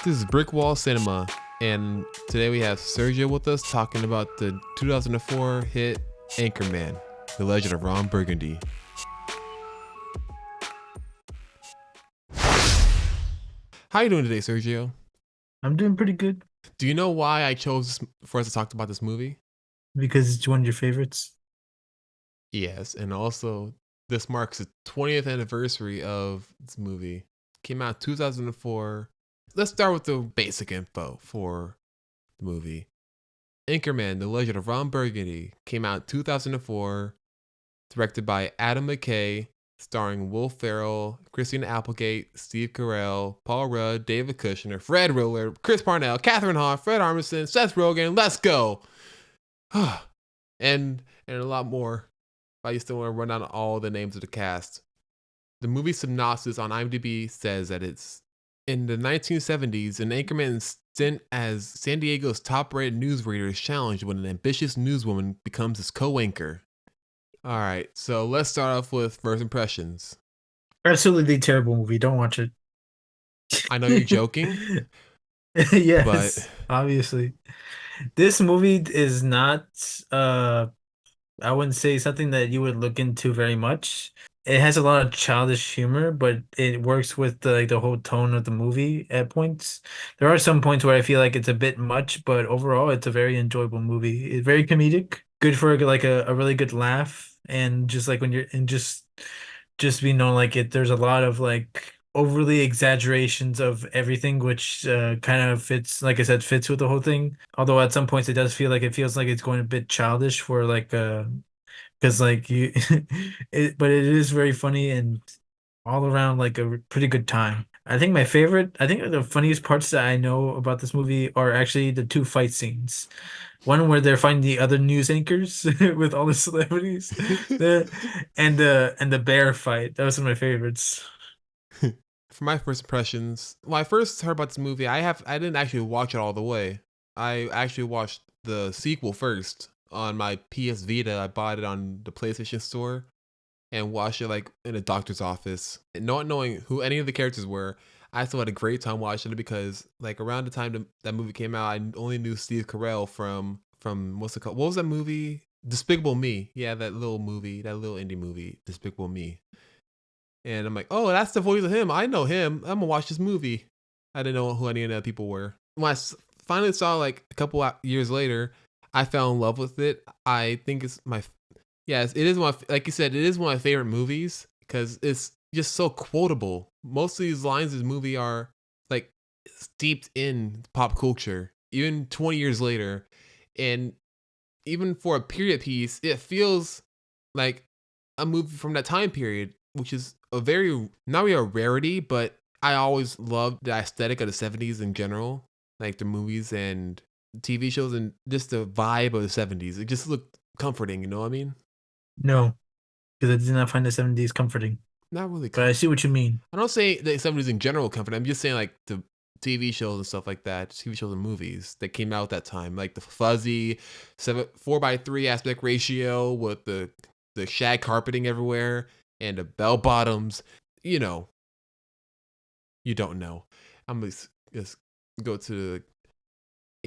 This is Brick Wall Cinema, and today we have Sergio with us talking about the 2004 hit Anchorman, The Legend of Ron Burgundy. How you doing today, Sergio? I'm doing pretty good Do you know why I chose for us to talk about this movie? because it's one of your favorites. Yes, and also this marks the 20th anniversary of this movie. Came out 2004. Let's start with the basic info for the movie. Anchorman, The Legend of Ron Burgundy came out 2004, directed by Adam McKay, starring Will Ferrell, Christina Applegate, Steve Carell, Paul Rudd, David Kushner, Fred Willard, Chris Parnell, Catherine Hahn, Fred Armisen, Seth Rogen. Let's go! and a lot more. I used to want to run down all the names of the cast. The movie synopsis on IMDb says that it's in the 1970s, an Anchorman's stint as San Diego's top-rated newsreader is challenged when an ambitious newswoman becomes his co-anchor. All right, so let's start off with first impressions. Absolutely terrible movie. Don't watch it. I know you're joking, but Yes, obviously. This movie is not I wouldn't say something that you would look into very much. It has a lot of childish humor, but it works with the whole tone of the movie at points. There are some points where I feel like it's a bit much, but overall it's a very enjoyable movie. It's very comedic, good for a really good laugh, and just like when you're and just like there's a lot of like overly exaggerations of everything, which kind of fits, like I said, fits with the whole thing. Although at some points it feels like it's going a bit childish for because like you but it is very funny and all around like a pretty good time. I think the funniest parts that I know about this movie are actually the two fight scenes. One where they're fighting the other news anchors with all the celebrities, the and the bear fight. That was one of my favorites. for my first impressions, when I first heard about this movie, I didn't actually watch it all the way. I actually watched the sequel first on my PS Vita. I bought it on the PlayStation Store and watched it like in a doctor's office. And not knowing who any of the characters were, I still had a great time watching it because like around the time that movie came out, I only knew Steve Carell from what's it called? What was that movie? Despicable Me. Yeah, that little movie, that little indie movie, Despicable Me. And I'm like, oh, that's the voice of him. I know him. I'm gonna watch this movie. I didn't know who any of the people were. When finally saw like a couple years later, I fell in love with it. I think it's my yes, it is one. Like you said, it is one of my favorite movies because it's just so quotable. Most of these lines in this movie are like steeped in pop culture, even 20 years later, and even for a period piece, it feels like a movie from that time period, which is a very not really a rarity, but I always loved the aesthetic of the 70s in general, like the movies and TV shows and just the vibe of the 70s. It just looked comforting, you know what I mean? No, because I did not find the 70s comforting. Not really But I comforting. see what you mean. I don't say the 70s in general comforting. I'm just saying like the TV shows and stuff like that, TV shows and movies that came out that time, like the fuzzy 4:3 aspect ratio with the shag carpeting everywhere and the bell bottoms. You know, you don't know. I'm gonna just go to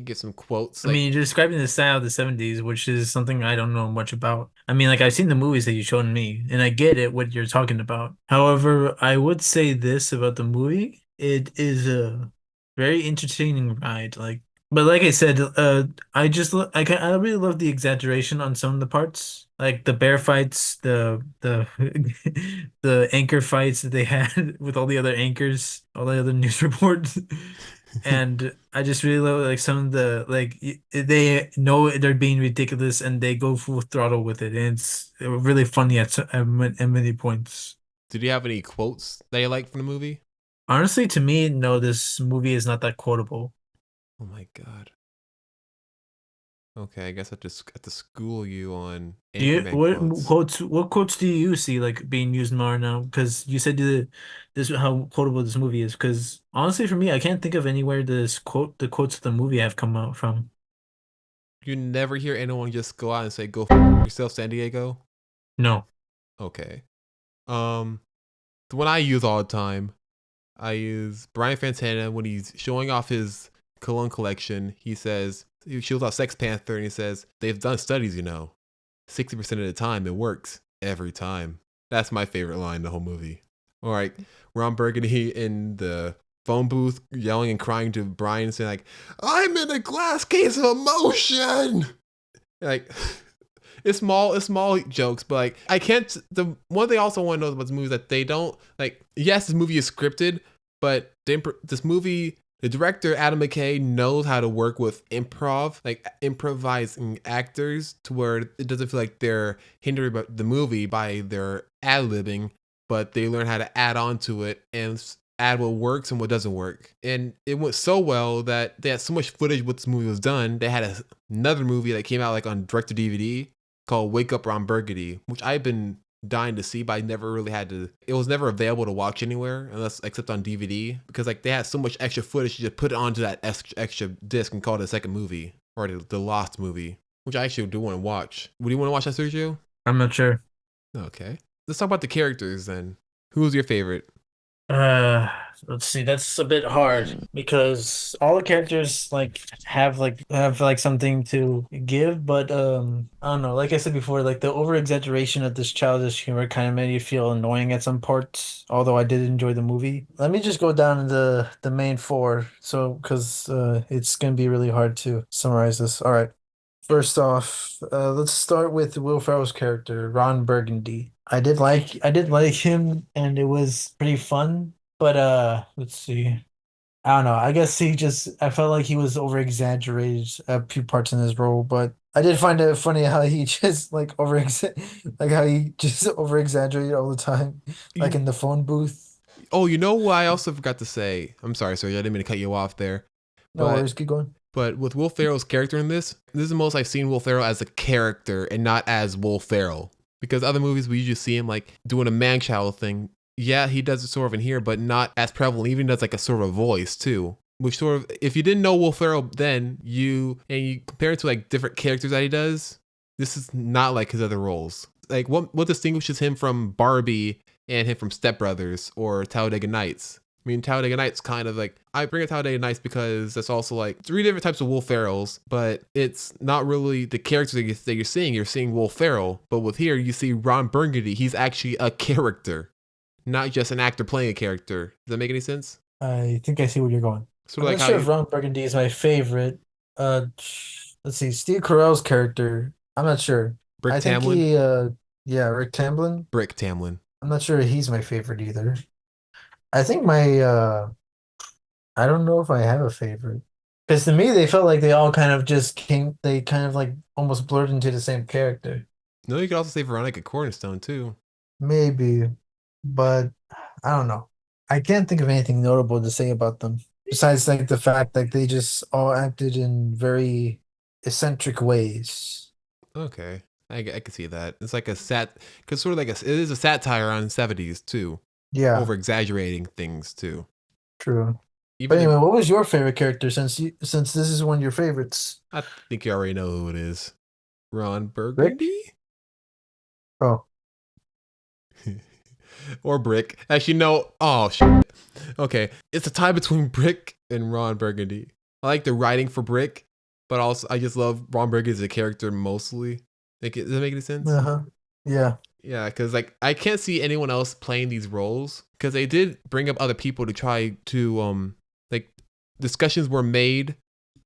get some quotes. I Like mean, you're describing the style of the 70s, which is something I don't know much about. I mean, like I've seen the movies that you've shown me, and I get it what you're talking about. However, I would say this about the movie. It is a very entertaining ride. But like I said, I really love the exaggeration on some of the parts, like the bear fights, the the anchor fights that they had with all the other anchors, all the other news reports. And I just really love like some of the they know they're being ridiculous and they go full throttle with it, and it's really funny at many points. did you have any quotes that you like from the movie? Honestly, to me, no, this movie is not that quotable. Oh my god. Okay, I guess I just have to school you on Do you Anchorman quotes. what quotes do you see like being used more now? Because you said this how quotable this movie is. Because honestly, for me, I can't think of anywhere the quotes of the movie have come out from. You never hear anyone just go out and say, "Go yourself, San Diego." No. Okay. Um, the one I use all the time. I use Brian Fantana when he's showing off his cologne collection. He says, he shows off Sex Panther and he says, they've done studies, 60% of the time it works every time. That's my favorite line in the whole movie. All right, Ron Burgundy in the phone booth yelling and crying to Brian saying like, I'm in a glass case of emotion. Like, it's small jokes, but like I can't. The one thing I also want to know about this movie is that they don't like. Yes, this movie is scripted, but this movie, the director Adam McKay knows how to work with improv, like improvising actors, to where it doesn't feel like they're hindering the movie by their ad libbing, but they learn how to add on to it and add what works and what doesn't work. And it went so well that they had so much footage what this movie was done. They had another movie that came out like on direct to DVD called Wake Up Ron Burgundy, which I've been dying to see, but I never really had to. It was never available to watch anywhere unless except on DVD because like they had so much extra footage, you just put it onto that extra disc and call it a second movie or the Lost movie, which I actually do want to watch. Would you want to watch that, Sergio? I'm not sure. Okay, let's talk about the characters then. Who's your favorite? Uh, let's see. That's a bit hard because all the characters have something to give, but I don't know. Like I said before, like the over exaggeration of this childish humor kind of made you feel annoying at some parts. Although I did enjoy the movie. Let me just go down to the main four, so because it's gonna be really hard to summarize this. All right. First off, let's start with Will Ferrell's character, Ron Burgundy. I did like him and it was pretty fun, but let's see. I don't know. I guess I felt like he was over exaggerated a few parts in his role, but I did find it funny how he just like how he just over exaggerated all the time, like You, in the phone booth. oh, you know what I also forgot to say? I'm sorry, Sergio. I didn't mean to cut you off there, No but worries, keep going. with Will Ferrell's character in this is the most I've seen Will Ferrell as a character and not as Will Ferrell. Because other movies we usually see him like doing a man child thing. Yeah, he does it sort of in here, but not as prevalent. He even does like a sort of voice too. Which sort of, if you didn't know Will Ferrell then, you compare it to like different characters that he does, this is not like his other roles. Like what distinguishes him from Barbie and him from Step Brothers or Talladega Nights? I mean, Talladega Nights kind of like, I bring up Talladega Nights because that's also like three different types of Will Ferrells, but it's not really the characters that you're seeing. You're seeing Will Ferrell, but with here, you see Ron Burgundy. He's actually a character, not just an actor playing a character. Does that make any sense? I think I see where you're going. Sort I'm of like not how sure if you, Ron Burgundy is my favorite. Uh, let's see, Steve Carell's character. I'm not sure. Brick I think Tamlin, yeah, Rick Tamblyn. Brick Tamlin. I'm not sure he's my favorite either. I think I don't know if I have a favorite. Because to me, they felt like they all kind of they kind of like almost blurred into the same character. No, you could also say Veronica Cornerstone too. Maybe, but I don't know. I can't think of anything notable to say about them besides like the fact that they just all acted in very eccentric ways. Okay, I can see that. It's like because sort of like it is a satire on '70s too, Yeah, over exaggerating things too. true. But Even anyway, the what was your favorite character since this is one of your favorites? I think you already know who it is. Ron Rick? Burgundy? Oh, Or Brick. Actually, no. Oh, shit. Okay. It's a tie between Brick and Ron Burgundy. I like the writing for Brick, but also I just love Ron Burgundy as a character mostly. Like, does that make any sense? uh-huh. Yeah. Yeah, because like I can't see anyone else playing these roles because they did bring up other people to try to like discussions were made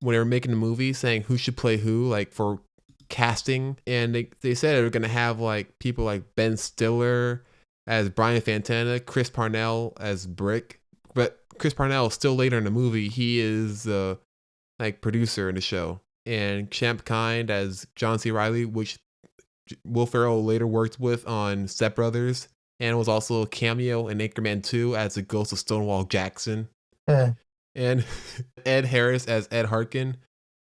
when they were making the movie saying who should play who like for casting, and they said they were gonna have like people like Ben Stiller as Brian Fantana, Chris Parnell as Brick, but Chris Parnell still later in the movie he is the like producer in the show, and Champ Kind as John C. Riley, which Will Ferrell later worked with on Step Brothers, and was also a cameo in Anchorman 2 as the ghost of Stonewall Jackson, Yeah. and Ed Harris as Ed Harkin.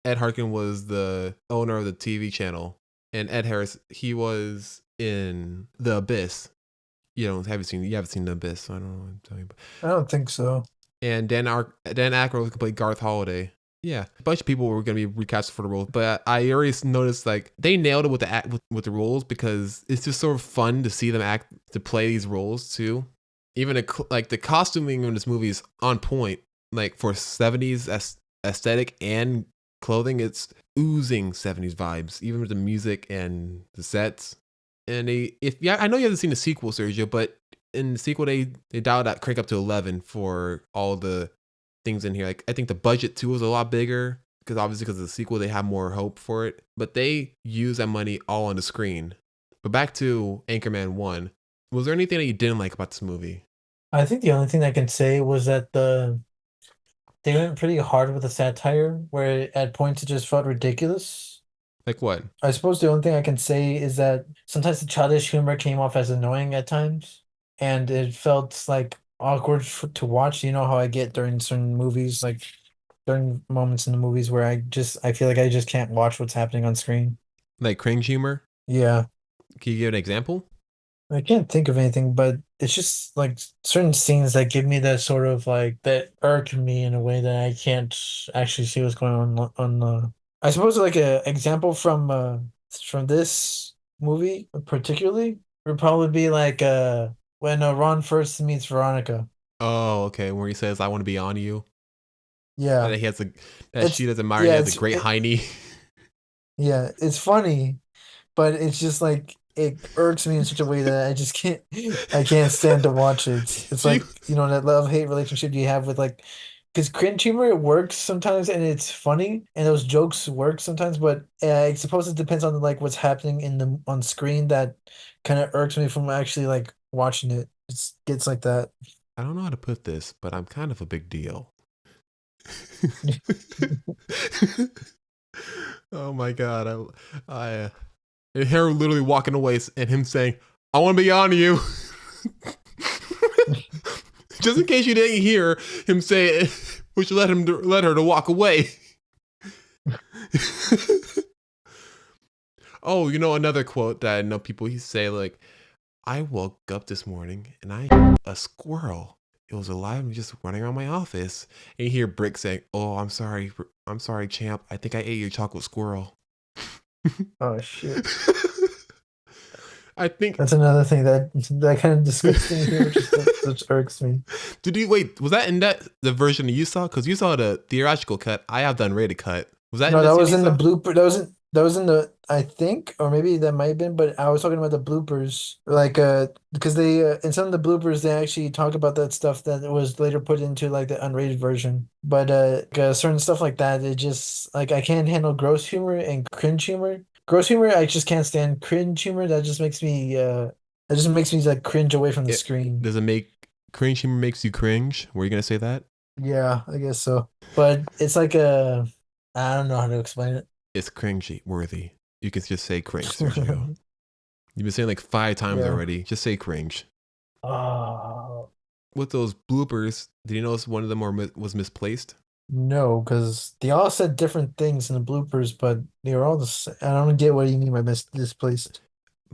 Ed Harkin was the owner of the TV channel, and Ed Harris he was in The Abyss. You haven't seen The Abyss, so I don't know what I'm telling you. I don't think so. And Dan Aykroyd was gonna play Garth Holiday. Yeah, a bunch of people were gonna be recast for the role, but I already noticed like they nailed it with with the roles because it's just sort of fun to see them to play these roles too. Even like the costuming in this movie is on point. Like for 70s aesthetic and clothing, it's oozing 70s vibes. Even with the music and the sets. And I know you haven't seen the sequel, Sergio, but in the sequel they dialed that crank up to 11 for all the things in here. Like I think the budget too was a lot bigger because obviously because of the sequel they have more hope for it. But they use that money all on the screen. But back to Anchorman 1. Was there anything that you didn't like about this movie? I think the only thing I can say was that they went pretty hard with the satire, where at points it just felt ridiculous. Like what? I suppose the only thing I can say is that sometimes the childish humor came off as annoying at times, and it felt like awkward to watch. You know how I get during certain movies, like during moments in the movies where I feel like I just can't watch what's happening on screen. Like cringe humor? Yeah. Can you give an example? I can't think of anything, but it's just like certain scenes that give me that sort of like that irk me in a way that I can't actually see what's going on I suppose like a example from this movie particularly would probably be like when Ron first meets Veronica. Oh, okay. Where he says, "I want to be on you," and Yeah. then that she It's doesn't admire. He yeah, has a great hiney. yeah, it's funny, but it's just like it irks me in such a way that I can't stand to watch it. It's Do you, like, you know, that love-hate relationship you have with like because cringe humor it works sometimes and it's funny and those jokes work sometimes, but I suppose it depends on like what's happening in the on screen that kind of irks me from actually like watching it. It gets like that. I don't know how to put this, but I'm kind of a big deal. Oh my god! and her literally walking away and him saying, "I want to be on you." Just in case you didn't hear him say it, which let her to walk away. Oh, you know another quote that I know people say like, "I woke up this morning and I a squirrel. It was alive and just running around my office." And you hear Brick saying, "Oh, I'm sorry, champ. I think I ate your chocolate squirrel." Oh shit. I think. That's another thing that kind of disgusting humor just irks me. Did you wait? Was that in the version that you saw? Because you saw the theatrical cut. I have the unrated cut. Was that in No, the that scene was you in the saw? blooper. That was in the I think, or maybe that might have been, but I was talking about the bloopers. Like because they in some of the bloopers they actually talk about that stuff that was later put into like the unrated version. But certain stuff like that, it just like I can't handle gross humor and cringe humor. Gross humor, I just can't stand. Cringe humor, that just makes me like cringe away from the It screen. does it make cringe humor makes you cringe? Were you gonna say that? Yeah, I guess so. But it's like I don't know how to explain it. It's cringy worthy. You can just say cringe, Sergio. You've been saying like 5 times Yeah. already. Just say cringe. Oh, With those bloopers, did you notice one of them was misplaced? no, because they all said different things in the bloopers, but they were all the same. I don't get what you mean by misplaced.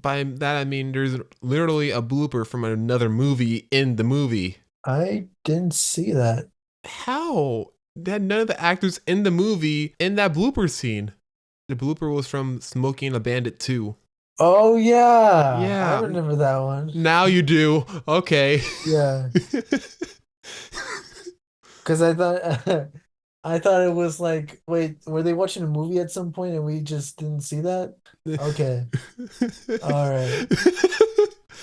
By that I mean there's literally a blooper from another movie in the movie. I didn't see that. How? They had none of the actors in the movie in that blooper scene. The blooper was from Smoking a Bandit 2. Oh yeah, I Yeah, remember that one. now you do. Okay. Yeah, because I thought I thought it was like, wait, were they watching a movie at some point and we just didn't see that? Okay, all right.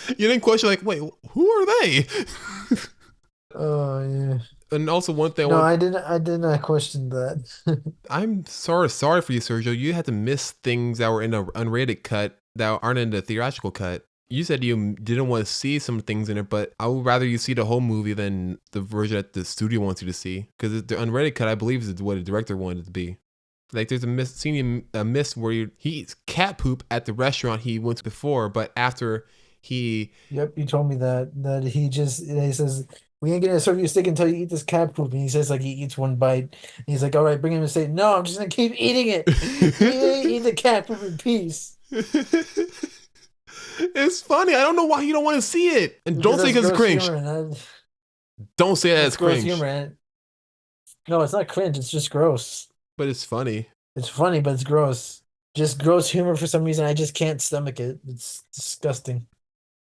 You didn't question like, wait, who are they? Oh yeah. And also one thing I No, want, I didn't. I did not question that. I'm sorry for you, Sergio. You had to miss things that were in the unrated cut that aren't in the theatrical cut. You said you didn't want to see some things in it, but I would rather you see the whole movie than the version that the studio wants you to see. Because the unrated cut, I believe, is what the director wanted it to be. Like there's a miss where he eats cat poop at the restaurant he went to before, but after he Yep, you told me that he says we ain't gonna serve you a steak until you eat this cat poop, and he says like he eats one bite, and he's like, all right, bring him a steak. No, I'm just gonna keep eating it. Eat the cat poop in peace It's funny. I don't know why you don't want to see it. And because don't say that's because it's gross cringe. humor, and Don't say that that's it's gross cringe. humor. And no, it's not cringe. It's just gross. But it's funny. It's funny, but it's gross. Just gross humor for some reason. I just can't stomach it. It's disgusting.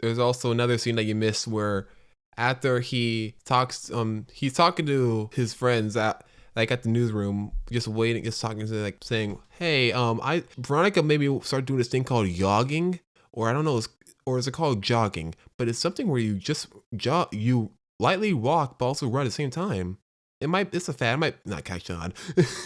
There's also another scene that you missed where after he talks, he's talking to his friends at like at the newsroom, just waiting, just talking to like saying, "Hey, I Veronica maybe start doing this thing called jogging, or I don't know, or is it called jogging? But it's something where you just you lightly walk, but also run at the same time. It's a fad. It might not catch on."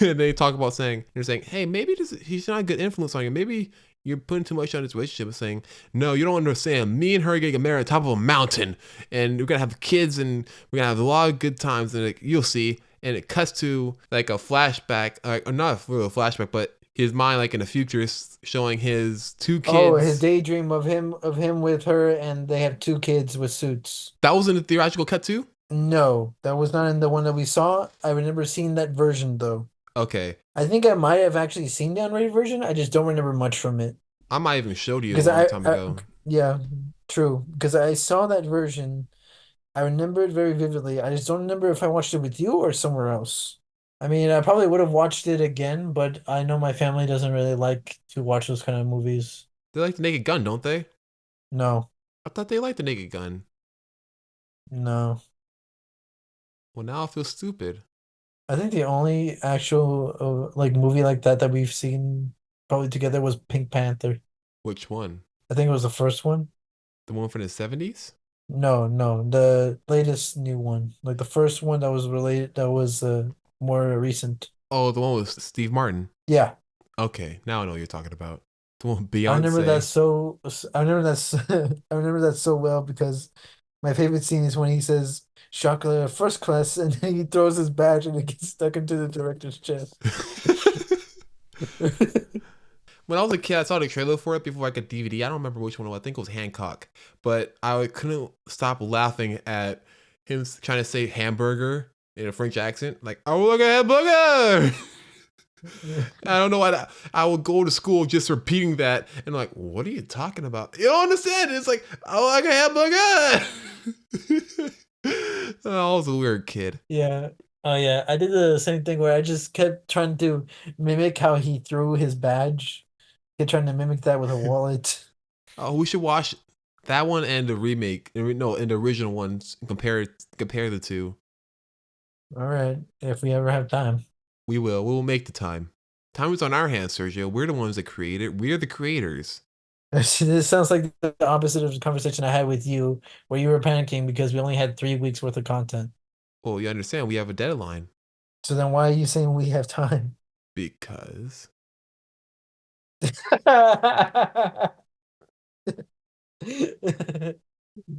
And they talk about saying, they're saying, "Hey, maybe he's not a good influence on you. Maybe." You're putting too much on this relationship, saying, "No, you don't understand. Me and her are gonna get married on top of a mountain, and we're gonna have kids, and we're gonna have a lot of good times, and like, you'll see." And it cuts to like a flashback, or not really a flashback, but his mind, like in the future, is showing his two Oh, his kids. daydream of him with her, and they have two kids with suits. That was in the theatrical cut too. No, that was not in the one that we saw. I remember seeing that version though. Okay, I think I might have actually seen the unrated version. I just don't remember much from it. I might even showed you a Because long time I ago. yeah, true. Because I saw that version. I remember it very vividly. I just don't remember if I watched it with you or somewhere else. I mean, I probably would have watched it again, but I know my family doesn't really like to watch those kind of movies. They like the Naked Gun, don't they? No, I thought they liked the Naked Gun. no. Well, now I feel stupid. I think the only actual like movie like that that we've seen probably together was Pink Panther. Which one? I think it was the first one. The one from the 70s? No, no, the latest new one. Like the first one that was related that was more recent. Oh, the one with Steve Martin. Yeah. Okay, now I know what you're talking about. The one with I remember that Beyonce. so I remember I remember that so well because my favorite scene is when he says chocolate first class and then he throws his badge and it gets stuck into the director's chest. When I was a kid, I saw the trailer for it before I got DVD. I don't remember which one it was. I think it was Hancock. But I couldn't stop laughing at him trying to say hamburger in a French accent. Like, I will look at hamburger. I don't know why I would go to school just repeating that. And like, what are you talking about? You don't understand. It's like, I will like a hamburger. Oh, I was a weird kid. Yeah. Oh yeah. I did the same thing where I just kept trying to mimic how he threw his badge. Kept trying to mimic that with a wallet. Oh, we should watch that one and the remake. No, and the original ones. Compare the two. All right. If we ever have time. We will. We will make the time. Time is on our hands, Sergio. We're the ones that created. We're the creators. This sounds like the opposite of the conversation I had with you, where you were panicking because we only had 3 weeks worth of content. Well, you understand we have a deadline So then why are you saying we have time? because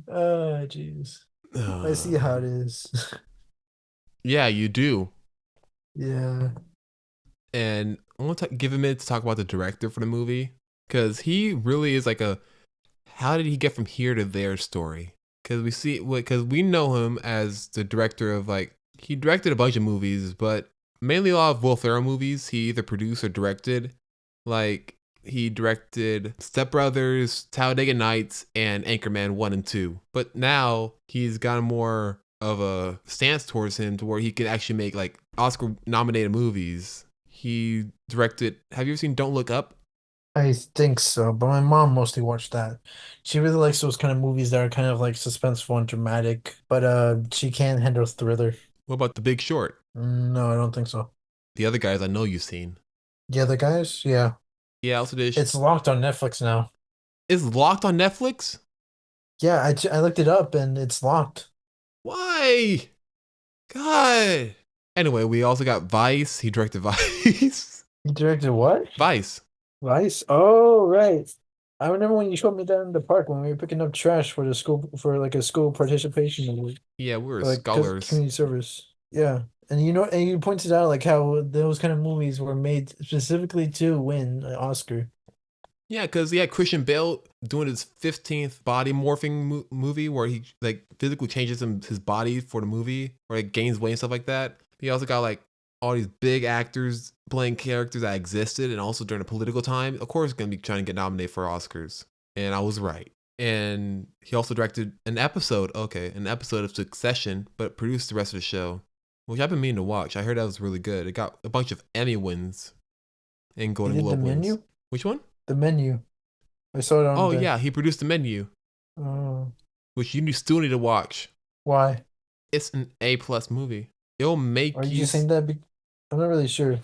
Oh, jeez. I see how it is. yeah, you do. Yeah. And I want to give a minute to talk about the director for the movie because he really is like a how did he get from here to there story? Because we know him as the director of like he directed a bunch of movies, but mainly a lot of Will Ferrell movies. He either produced or directed. Like he directed Step Brothers, Talladega Nights, and Anchorman 1 and 2. But now he's gotten more of a stance towards him to where he can actually make like Oscar nominated movies. He directed, have you ever seen Don't Look Up? I think so, but my mom mostly watched that. She really likes those kind of movies that are kind of like suspenseful and dramatic, but she can't handle thriller. What about The Big Short? No, I don't think so. The other guys I know you've seen. Yeah, the guys, yeah. Yeah, also did. It's locked on Netflix now. Is locked on Netflix? Yeah, I looked it up and it's locked. Why? God. Anyway, we also got Vice. He directed Vice. You directed what? Vice. Vice? Oh, right. I remember when you showed me that in the park when we were picking up trash for the school for like a school participation award, Yeah, we were or like scholars. community service. Yeah. And and you pointed out like how those kind of movies were made specifically to win an Oscar. Yeah, because he had Christian Bale doing his 15th body morphing movie where he like physically changes his body for the movie or like gains weight and stuff like that. He also got like all these big actors playing characters that existed and also during a political time. Of course, going to be trying to get nominated for Oscars. And I was right. And he also directed an episode of Succession, but produced the rest of the show, which I've been meaning to watch. I heard that was really good. It got a bunch of Emmy wins and He Golden did the Globe wins. menu? Which one? The menu. I saw it on Oh the yeah, he produced the menu, oh which you still need to watch. Why? It's an A+ movie. It'll Are make you you. just saying that? I'm not really sure.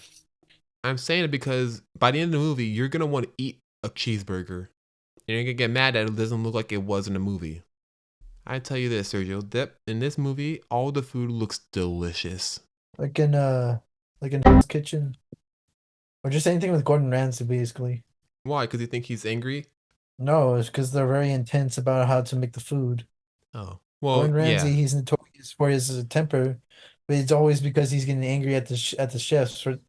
I'm saying it because by the end of the movie, you're gonna want to eat a cheeseburger. And you're gonna get mad that it doesn't look like it was in the movie. I tell you this, Sergio, that in this movie, all the food looks delicious. Like in Hell's Kitchen, or just anything with Gordon Ramsay, basically. Why? Because you think he's angry? No, it's because they're very intense about how to make the food. Oh, well, Gordon yeah. Ramsay, he's notorious for his temper, but it's always because he's getting angry at at the chefs for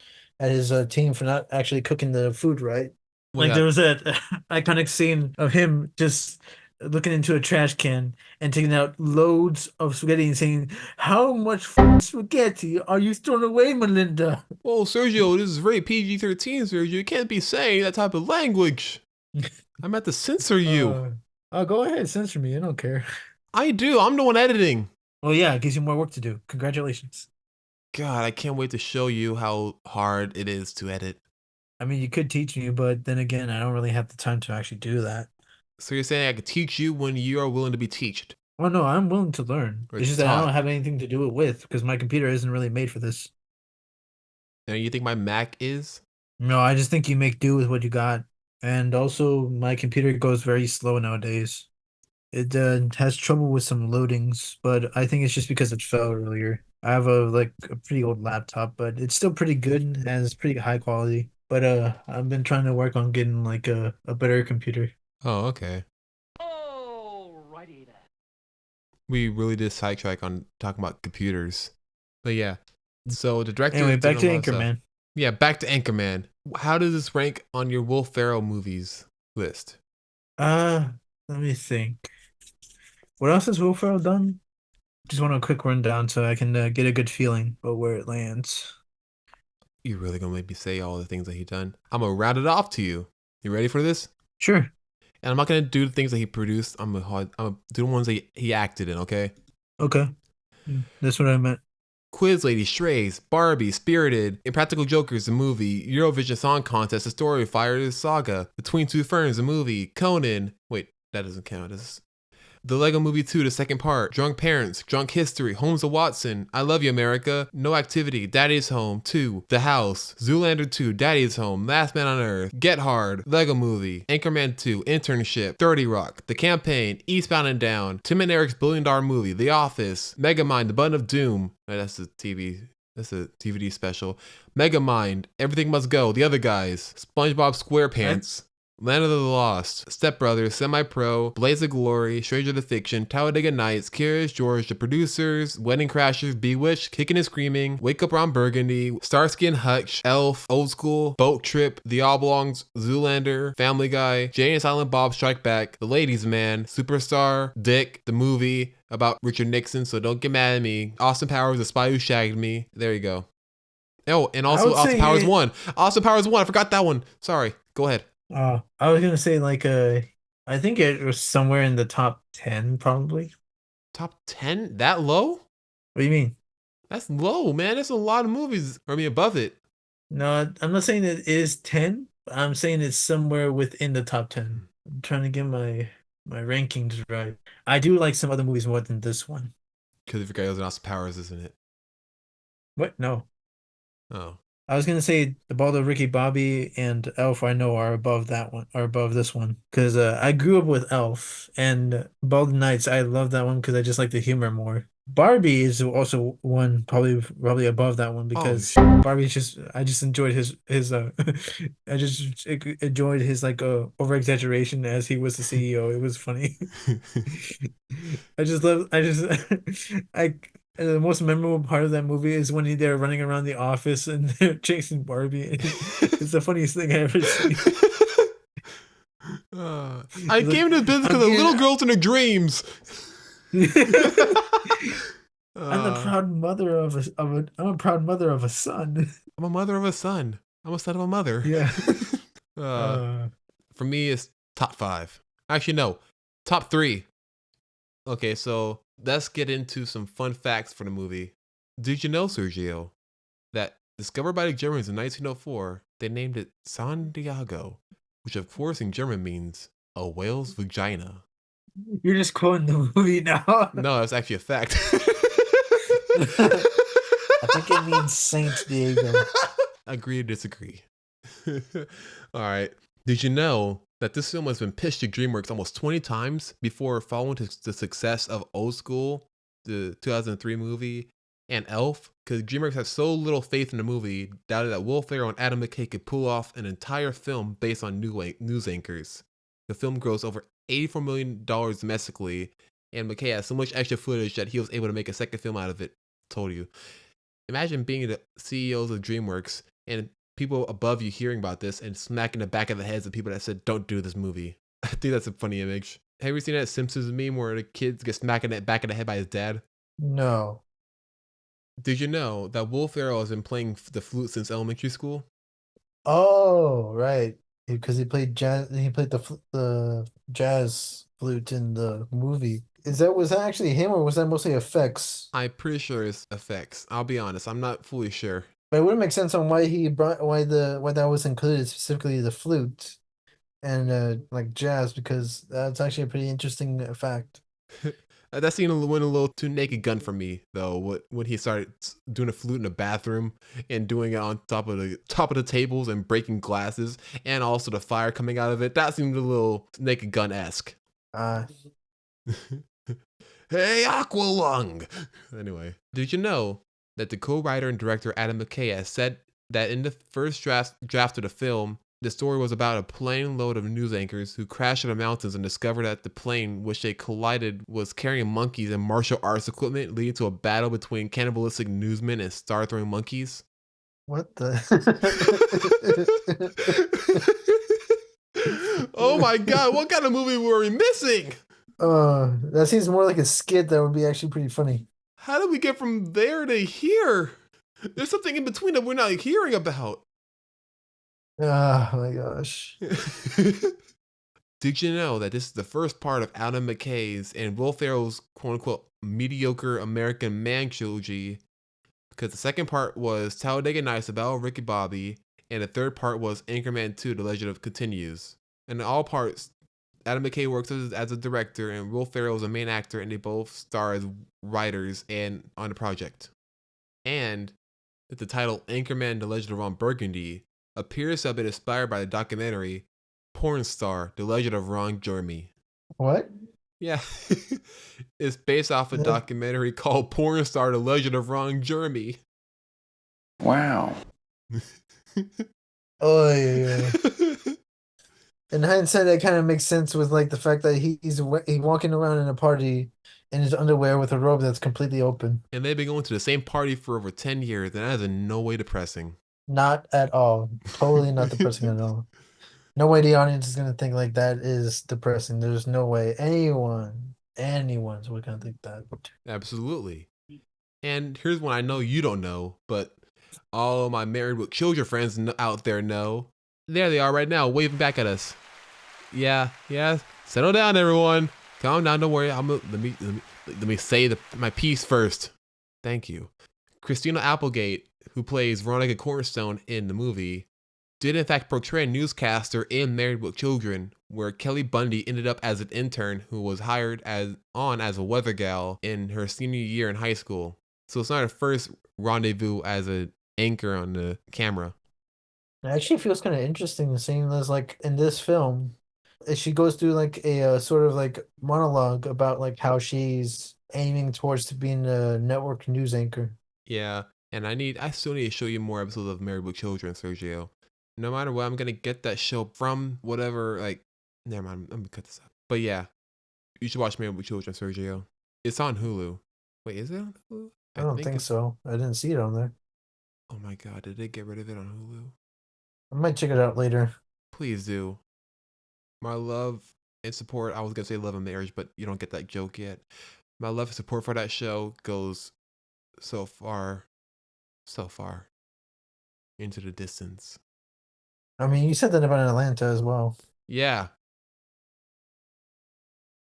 at his team for not actually cooking the food right. Well, Like yeah. there was that iconic scene of him just looking into a trash can and taking out loads of spaghetti and saying, "How much spaghetti are you throwing away, Melinda?" Well, Sergio, this is very PG-13, Sergio. You can't be saying that type of language. I'm at to censor you. Uh, oh, go ahead, censor me. I don't care. I do. I'm the one editing. Well, yeah, it gives you more work to do. Congratulations. God, I can't wait to show you how hard it is to edit. I mean, you could teach me, but then again, I don't really have the time to actually do that. So you're saying I could teach you when you are willing to be taught Oh no, I'm willing to learn. or It's just that I taught? don't have anything to do it with because my computer isn't really made for this. And you think my Mac is? No, I just think you make do with what you got. And also, my computer goes very slow nowadays. It has trouble with some loadings, but I think it's just because it fell earlier. I have a pretty old laptop, but it's still pretty good and it's pretty high quality. But I've been trying to work on getting like a better computer. Oh, okay. Alrighty then. We really did sidetrack on talking about computers. But yeah. So the director Anyway, did back a to lot of stuff. Anchorman. Yeah, back to Anchorman. How does this rank on your Will Ferrell movies list? Uh, Let me think. What else has Will Ferrell done? Just want a quick rundown so I can get a good feeling about where it lands. You really gonna make me say all the things that he done? I'm gonna round it off to you. You ready for this? Sure. And I'm not gonna do the things that he produced. I'm gonna do the ones that he acted in. Okay. Okay. That's what I meant. Quiz Lady, Strays, Barbie, Spirited, Impractical Jokers, the movie, Eurovision Song Contest, The Story of Fire, the Saga, Between Two Ferns, the movie, Conan. Wait, that doesn't count. The Lego Movie 2, the second part, Drunk Parents, Drunk History, Holmes of Watson, I Love You America, No Activity, Daddy's Home 2, The House, Zoolander 2, Daddy's Home, Last Man on Earth, Get Hard, Lego Movie, Anchorman 2, Internship, 30 Rock, The Campaign, Eastbound and Down, Tim and Eric's $1 billion movie, The Office, Megamind, The Button of Doom. Oh, that's a DVD special. Megamind, Everything Must Go, The Other Guys, SpongeBob SquarePants. Land of the Lost, Step Brothers, Semi-Pro, Blaze of Glory, Stranger the Fiction, Talladega Nights, Curious George, The Producers, Wedding Crashers, Bewitched, Kicking and Screaming, Wake Up Ron Burgundy, Starsky and Hutch, Elf, Old School, Boat Trip, The Oblongs, Zoolander, Family Guy, Jay and Silent Bob Strike Back, The Ladies Man, Superstar, Dick, the movie about Richard Nixon, so don't get mad at me, Austin Powers, The Spy Who Shagged Me. There you go. Oh, and I also would Austin say Powers it, 1. Austin Powers 1, I forgot that one. Sorry, go ahead. I was gonna say I think it was somewhere in the top 10 probably. Top 10? That low? What do you mean? That's low, man. That's a lot of movies. Or I mean, above it. No, I'm not saying it is 10. I'm saying it's somewhere within the top 10. I'm trying to get my rankings right. I do like some other movies more than this one. Because if you guys are Austin Powers, isn't it? What? No. Oh. I was gonna say the Baldo, Ricky Bobby, and Elf. I know are above that one, are above this one, because I grew up with Elf and Baldo Nights. I love that one because I just like the humor more. Barbie is also one probably above that one Oh, because Barbie's just I just enjoyed his I just enjoyed his over exaggeration as he was the CEO. It was funny. I just I the most memorable part of that movie is when they're running around the office and they're chasing Barbie. It's the funniest thing I ever seen. I He's came like, into business because I'm of little getting girls in their dreams. I'm the uh, proud mother I'm a proud mother of a son. I'm a mother of a son. I'm a son of a mother. Yeah. uh, Uh, for me, it's top 5. Actually, no. Top 3. Okay, so let's get into some fun facts for the movie. Did you know, Sergio, that discovered by the Germans in 1904, they named it Santiago, which of course in German means a whale's vagina. You're just quoting the movie now. No, that's actually a fact. I think it means Saint Diego. Agree or disagree? All right. Did you know that this film has been pitched to DreamWorks almost 20 times before following the success of Old School, the 2003 movie, and Elf? Because DreamWorks had so little faith in the movie, doubted that Will Ferrell and Adam McKay could pull off an entire film based on news anchors. The film grossed over $84 million domestically, and McKay has so much extra footage that he was able to make a second film out of it. Told you. Imagine being the CEOs of DreamWorks and people above you hearing about this and smacking the back of the heads of people that said, "Don't do this movie." I think that's a funny image. Have you seen that Simpsons meme where the kid gets smacked in the back of the head by his dad? No. Did you know that Will Ferrell has been playing the flute since elementary school? Oh, right. Because he played jazz. He played the jazz flute in the movie. Was that actually him or was that mostly effects? I'm pretty sure it's effects. I'll be honest, I'm not fully sure. But it wouldn't make sense on why that was included, specifically the flute and like jazz, because that's actually a pretty interesting fact. That scene went a little too Naked Gun for me, though. When he started doing a flute in the bathroom and doing it on top of the tables and breaking glasses, and also the fire coming out of it, that seemed a little Naked Gun esque. Uh Hey, Aqualung! Anyway, did you know that the co-writer and director Adam McKay has said that in the first draft of the film, the story was about a plane load of news anchors who crashed in the mountains and discovered that the plane which they collided was carrying monkeys and martial arts equipment, leading to a battle between cannibalistic newsmen and star-throwing monkeys? what the Oh my god, what kind of movie were we missing? that seems more like a skit that would be actually pretty funny. How did we get from there to here? There's something in between that we're not hearing about. Oh my gosh. Did you know that this is the first part of Adam McKay's and Will Ferrell's quote unquote mediocre American man trilogy? Because the second part was Talladega Nights about Ricky Bobby, and the third part was Anchorman 2 The Legend of Continues. And in all parts, Adam McKay works as a director, and Will Ferrell is a main actor, and they both star as writers and on the project. And the title Anchorman The Legend of Ron Burgundy appears to have been inspired by the documentary Porn Star The Legend of Ron Jeremy. What? Yeah. It's based off a Yeah. documentary called Porn Star The Legend of Ron Jeremy. Wow. Oh yeah. In hindsight, that kind of makes sense with like the fact that he's walking around in a party in his underwear with a robe that's completely open. And they've been going to the same party for over 10 years, and that is in no way depressing. Not at all. Totally not depressing at all. No way the audience is gonna think like that is depressing. There's no way anyone's gonna think that. Absolutely. And here's one I know you don't know, but all my Married with Children friends out there know. There they are right now, waving back at us. Yeah. Settle down, everyone. Calm down. Don't worry. Let me say my piece first. Thank you. Christina Applegate, who plays Veronica Cornerstone in the movie, did in fact portray a newscaster in Married with Children, where Kelly Bundy ended up as an intern who was hired as a weather gal in her senior year in high school. So it's not her first rendezvous as an anchor on the camera. It actually feels kind of interesting seeing this like in this film. She goes through like a sort of like monologue about like how she's aiming towards to being a network news anchor. Yeah, and I still need to show you more episodes of Married with Children, Sergio. No matter what, I'm gonna get that show from whatever. Like, never mind. I'm gonna cut this out. But yeah, you should watch Married with Children, Sergio. It's on Hulu. Wait, is it on Hulu? I don't think so. I didn't see it on there. Oh my god, did they get rid of it on Hulu? I might check it out later. Please do. My love and support. I was gonna say love and marriage, but you don't get that joke yet. My love and support for that show goes so far into the distance. I mean, you said that about Atlanta as well. Yeah,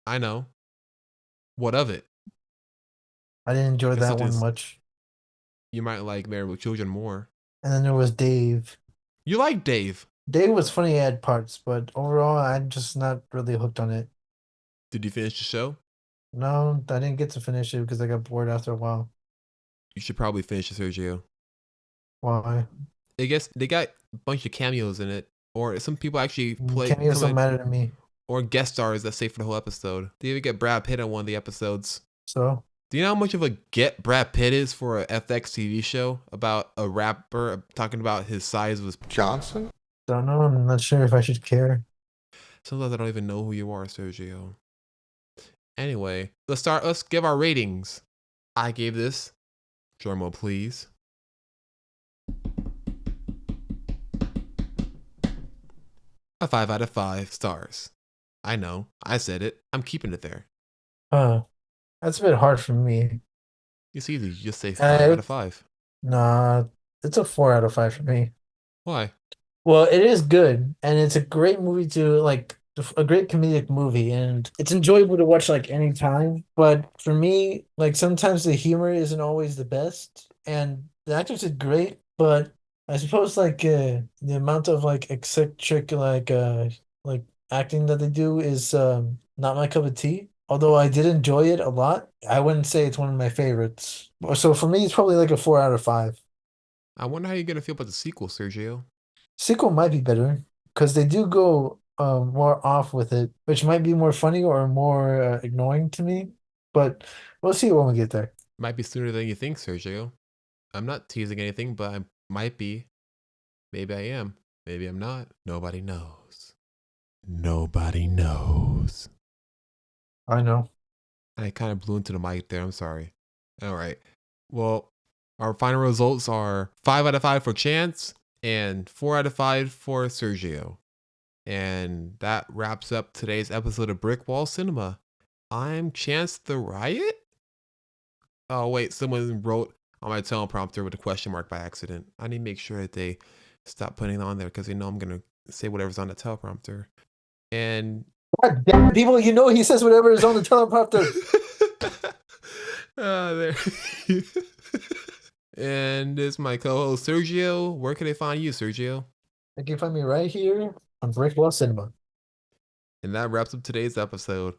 I know. What of it? I didn't enjoy Guess that it one is. much. You might like Married with Children more. And then there was Dave. You like Dave. Dave was funny at parts, but overall, I'm just not really hooked on it. Did you finish the show? No, I didn't get to finish it because I got bored after a while. You should probably finish it, Sergio. Why? I guess they got a bunch of cameos in it, or some people actually play Cameos don't matter to me. or guest stars that stay for the whole episode. They even get Brad Pitt on one of the episodes. So Do you know how much of a get Brad Pitt is for a FX TV show about a rapper talking about his size of his Johnson? don't know. I'm not sure if I should care. Sometimes I don't even know who you are, Sergio. Anyway, let's give our ratings. I gave this, drumroll please, a 5 out of 5 stars. I know, I said it. I'm keeping it there. That's a bit hard for me. It's easy. You just say 5 out of 5. Nah, it's a 4 out of 5 for me. Why? Well, it is good, and it's a great movie to like a great comedic movie, and it's enjoyable to watch like anytime. But for me, like sometimes the humor isn't always the best, and the actors did great, but I suppose like the amount of like eccentric like acting that they do is not my cup of tea. Although I did enjoy it a lot, I wouldn't say it's one of my favorites. So for me, it's probably like a 4 out of 5. I wonder how you're gonna feel about the sequel, Sergio. Sequel might be better because they do go more off with it, which might be more funny or more annoying to me. But we'll see when we get there. Might be sooner than you think, Sergio. I'm not teasing anything, but I might be. Maybe I am. Maybe I'm not. Nobody knows. Nobody knows. I know. I kind of blew into the mic there. I'm sorry. All right. Well, our final results are 5 out of 5 for Chance and 4 out of 5 for Sergio. And that wraps up today's episode of Brick Wall Cinema. I'm Chance the Riot? Oh, wait. Someone wrote on my teleprompter with a question mark by accident. I need to make sure that they stop putting it on there because they know I'm going to say whatever's on the teleprompter. And God damn, people, he says whatever is on the teleprompter. there. And this is my co-host Sergio. Where can they find you, Sergio? You can find me right here on Brick Wall Cinema. And that wraps up today's episode.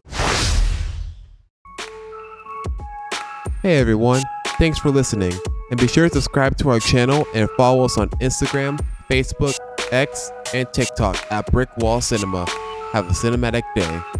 Hey everyone, thanks for listening. And be sure to subscribe to our channel and follow us on Instagram, Facebook, X, and TikTok at Brick Wall Cinema. Have a cinematic day.